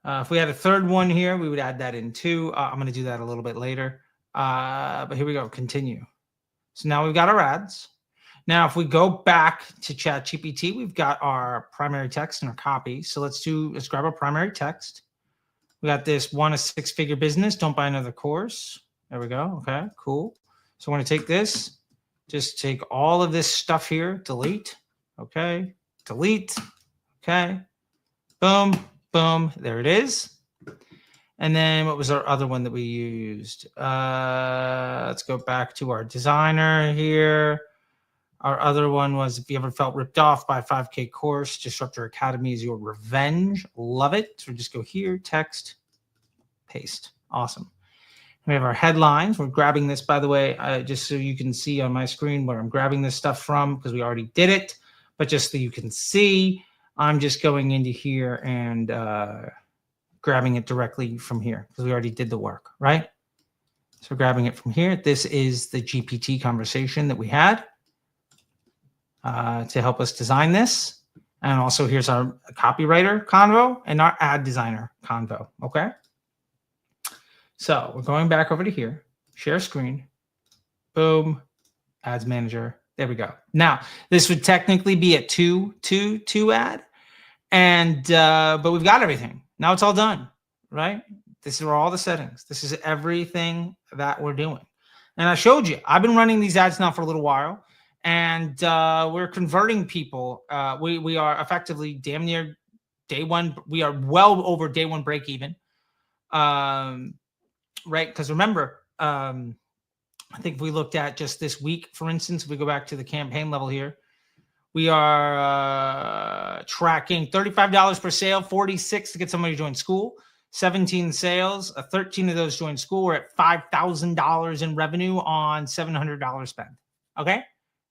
If we had a third one here, we would add that in too. I'm going to do that a little bit later. But here we go. Continue. So now we've got our ads. Now, if we go back to ChatGPT, we've got our primary text and our copy. So let's grab our primary text. We got this: one, a six-figure business. Don't buy another course. There we go. Okay, cool. So I want to take this, just take all of this stuff here, delete. Okay, delete. Okay, boom, boom. There it is. And then what was our other one that we used? Let's go back to our designer here. Our other one was, if you ever felt ripped off by a 5K course, Disruptor Academy is your revenge. Love it. So just go here, text, paste. Awesome. We have our headlines. We're grabbing this, by the way, just so you can see on my screen where I'm grabbing this stuff from, because we already did it. But just so you can see, I'm just going into here and grabbing it directly from here, because we already did the work, right? So grabbing it from here. This is the GPT conversation that we had to help us design this. And also here's our copywriter convo and our ad designer convo, okay? So we're going back over to here, share screen, boom, ads manager. There we go. Now, this would technically be a two ad, and but we've got everything. Now it's all done, right? This is all the settings. This is everything that we're doing. And I showed you, I've been running these ads now for a little while, and we're converting people. We are effectively damn near day one. We are well over day one break even. Right? Because remember, I think if we looked at just this week, for instance, if we go back to the campaign level here, we are tracking $35 per sale, 46 to get somebody to join school, 17 sales, 13 of those join school. We're at $5,000 in revenue on $700 spent. Okay?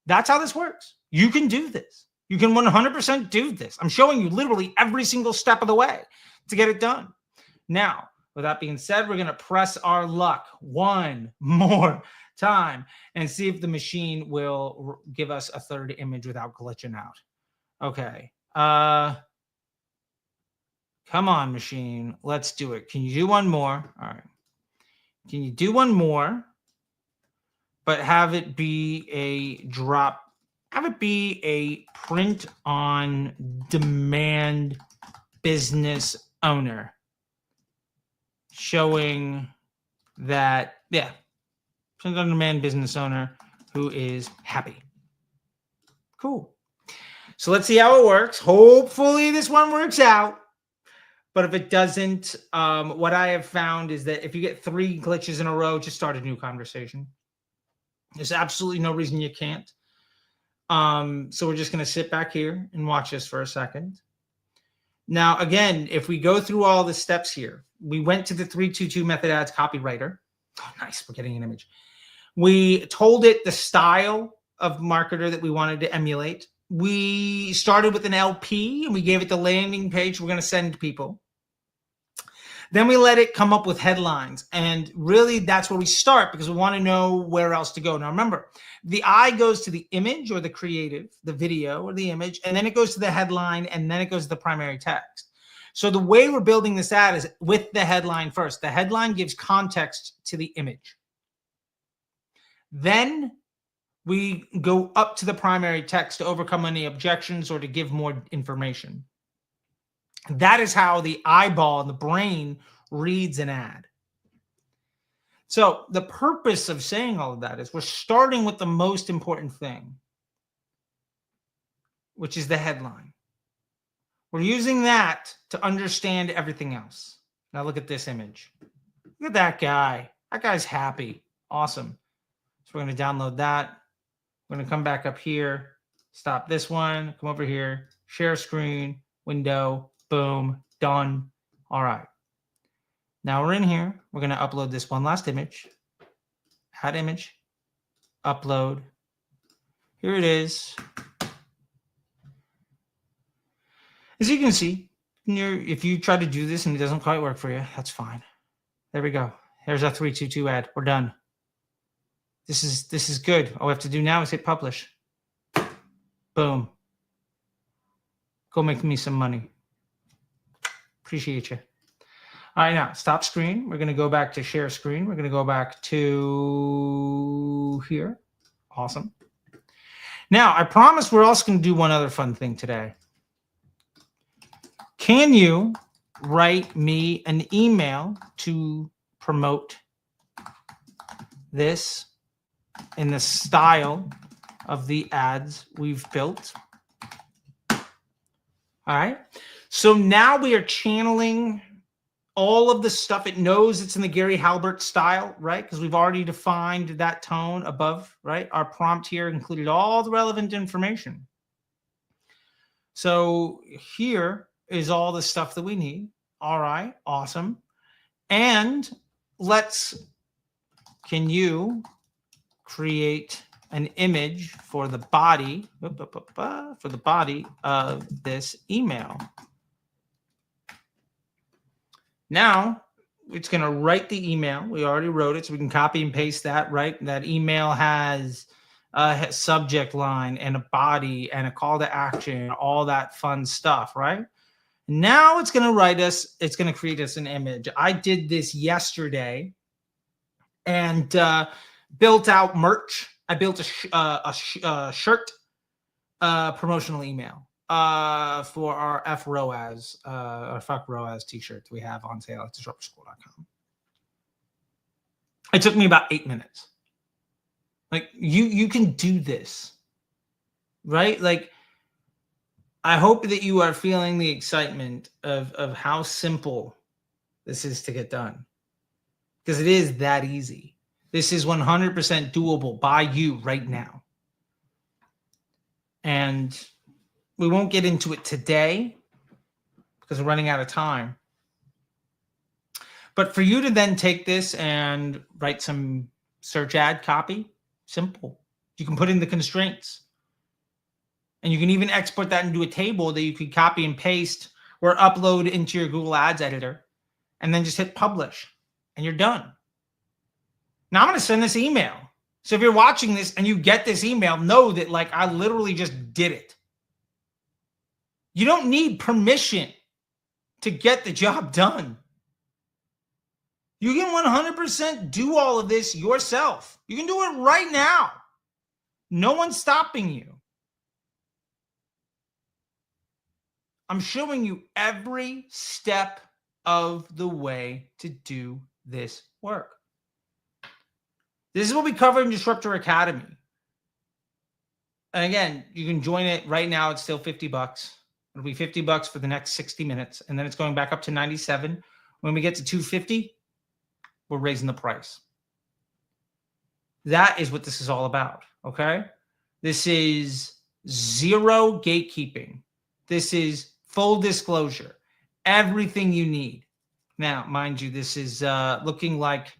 That's how this works. You can do this. You can 100% do this. I'm showing you literally every single step of the way to get it done. Now, with that being said, we're going to press our luck one more time and see if the machine will give us a third image without glitching out. Okay. Come on, machine. Let's do it. Can you do one more? All right. Can you do one more, but have it be a drop? Have it be a print on demand business owner, showing that, yeah, print on demand business owner who is happy. Cool. So let's see how it works. Hopefully this one works out. But if it doesn't, what I have found is that if you get 3 glitches in a row, just start a new conversation. There's absolutely no reason you can't. So we're just going to sit back here and watch this for a second. Now, again, if we go through all the steps here, we went to the 322 method ads copywriter. Oh, nice. We're getting an image. We told it the style of marketer that we wanted to emulate. We started with an LP and we gave it the landing page we're going to send people. Then we let it come up with headlines. And really, that's where we start because we want to know where else to go. Now, remember, the eye goes to the image or the creative, the video or the image, and then it goes to the headline, and then it goes to the primary text. So the way we're building this ad is with the headline first. The headline gives context to the image. Then we go up to the primary text to overcome any objections or to give more information. That is how the eyeball and the brain reads an ad. So the purpose of saying all of that is we're starting with the most important thing, which is the headline. We're using that to understand everything else. Now look at this image. Look at that guy. That guy's happy. Awesome. So we're going to download that. We're going to come back up here, stop this one, come over here, share screen, window, boom, done. All right. Now we're in here. We're going to upload this one last image. Add image, upload. Here it is. As you can see, if you try to do this and it doesn't quite work for you, that's fine. There we go. There's our 322 ad. We're done. This is good. All we have to do now is hit publish. Boom. Go make me some money. Appreciate you. All right, now stop screen. We're going to go back to share screen. We're going to go back to here. Awesome. Now, I promise we're also going to do one other fun thing today. Can you write me an email to promote this in the style of the ads we've built? All right. So now we are channeling all of the stuff. It knows it's in the Gary Halbert style, right? Because we've already defined that tone above, right? Our prompt here included all the relevant information. So here is all the stuff that we need. All right. Awesome. And can you create an image for the body of this email? Now it's going to write the email. We already wrote it, so we can copy and paste that, right? That email has a subject line and a body and a call to action, all that fun stuff, right? Now it's going to create us an image. I did this yesterday and built out merch. I built a shirt promotional email for our FROAS, or Fuck ROAS t-shirts we have on sale at disruptorschool.com. It took me about 8 minutes. Like you can do this, right? Like I hope that you are feeling the excitement of how simple this is to get done, because it is that easy. This is 100% doable by you right now. And we won't get into it today because we're running out of time. But for you to then take this and write some search ad copy, simple. You can put in the constraints. And you can even export that into a table that you could copy and paste or upload into your Google Ads editor and then just hit publish and you're done. Now I'm going to send this email. So if you're watching this and you get this email, know that like I literally just did it. You don't need permission to get the job done. You can 100% do all of this yourself. You can do it right now. No one's stopping you. I'm showing you every step of the way to do this work. This is what we cover in Disruptor Academy. And again, you can join it right now. It's still $50. It'll be $50 for the next 60 minutes. And then it's going back up to 97. When we get to 250, we're raising the price. That is what this is all about. Okay. This is zero gatekeeping. This is full disclosure. Everything you need. Now, mind you, this is looking like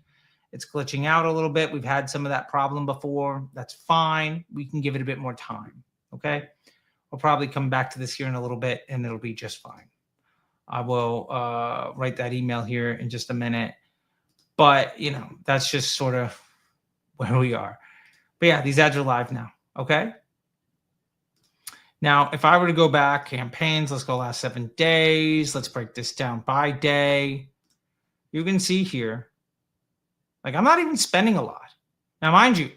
it's glitching out a little bit. We've had some of that problem before. That's fine. We can give it a bit more time. Okay. We'll probably come back to this here in a little bit and it'll be just fine. I will write that email here in just a minute. But, you know, that's just sort of where we are. But yeah, these ads are live now. Okay. Now, if I were to go back, campaigns, let's go last 7 days. Let's break this down by day. You can see here, like I'm not even spending a lot. Now, mind you,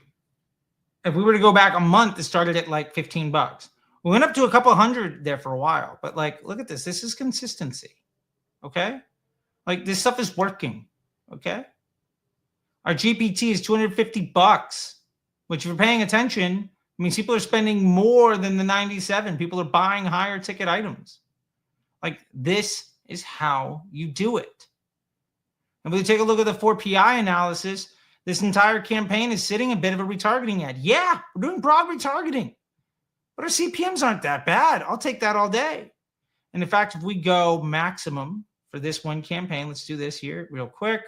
if we were to go back a month, it started at like $15. We went up to a couple hundred there for a while. But like, look at this. This is consistency. Okay. Like this stuff is working. Okay. Our GPT is $250, which if you're paying attention, means people are spending more than the 97. People are buying higher ticket items. Like this is how you do it. And when we take a look at the 4PI analysis, this entire campaign is sitting a bit of a retargeting ad. Yeah, we're doing broad retargeting, but our CPMs aren't that bad. I'll take that all day. And in fact, if we go maximum for this one campaign, let's do this here real quick.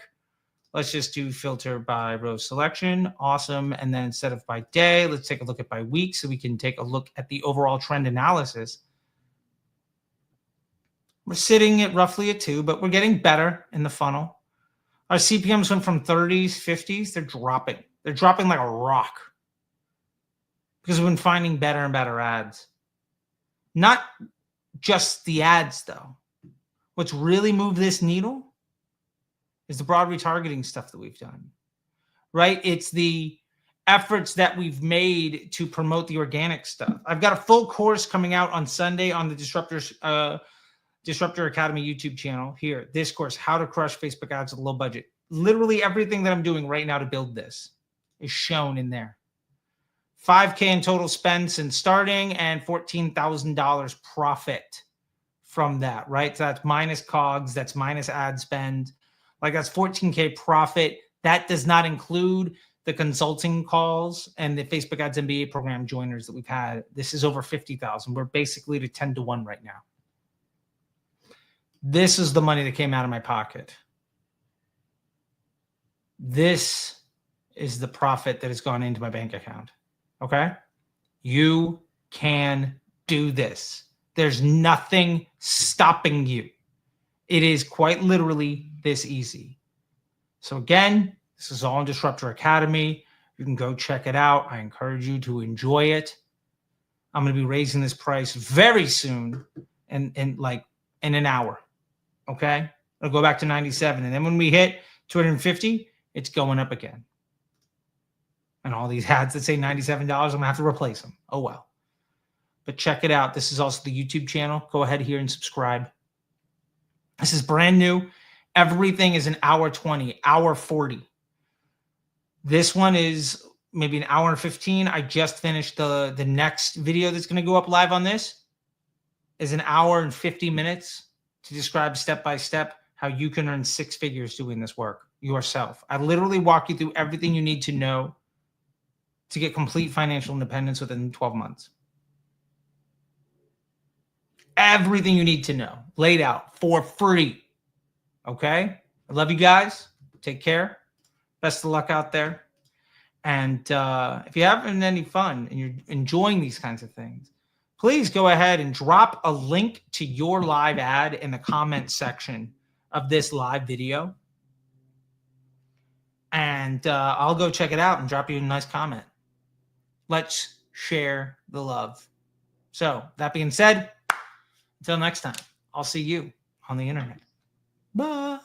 Let's just do filter by row selection. Awesome. And then instead of by day, let's take a look at by week so we can take a look at the overall trend analysis. We're sitting at roughly a 2, but we're getting better in the funnel. Our CPMs went from 30s, 50s. They're dropping. They're dropping like a rock because we've been finding better and better ads. Not just the ads, though. What's really moved this needle is the broad retargeting stuff that we've done, right? It's the efforts that we've made to promote the organic stuff. I've got a full course coming out on Sunday on the Disruptor Academy YouTube channel here. This course, how to crush Facebook ads with low budget. Literally everything that I'm doing right now to build this is shown in there. $5K in total spend since starting and $14,000 profit from that, right? So that's minus COGS, that's minus ad spend. Like that's $14K profit. That does not include the consulting calls and the Facebook Ads MBA program joiners that we've had. This is over 50,000. We're basically to 10 to 1 right now. This is the money that came out of my pocket. This is the profit that has gone into my bank account. Okay? You can do this. There's nothing stopping you. It is quite literally this easy. So again, this is all in Disruptor Academy. You can go check it out. I encourage you to enjoy it. I'm going to be raising this price very soon in an hour. Okay? It'll go back to 97. And then when we hit 250, it's going up again. And all these ads that say $97, I'm going to have to replace them. Oh, well. But check it out. This is also the YouTube channel. Go ahead here and subscribe. This is brand new. Everything is an hour 20, hour 40. This one is maybe an hour and 15. I just finished the next video that's going to go up live on this. Is an hour and 50 minutes to describe step by step how you can earn 6 figures doing this work yourself. I literally walk you through everything you need to know to get complete financial independence within 12 months. Everything you need to know laid out for free. Okay? I love you guys. Take care. Best of luck out there. And if you're having any fun and you're enjoying these kinds of things, please go ahead and drop a link to your live ad in the comment section of this live video. And I'll go check it out and drop you a nice comment. Let's share the love. So that being said, until next time, I'll see you on the internet. Bye.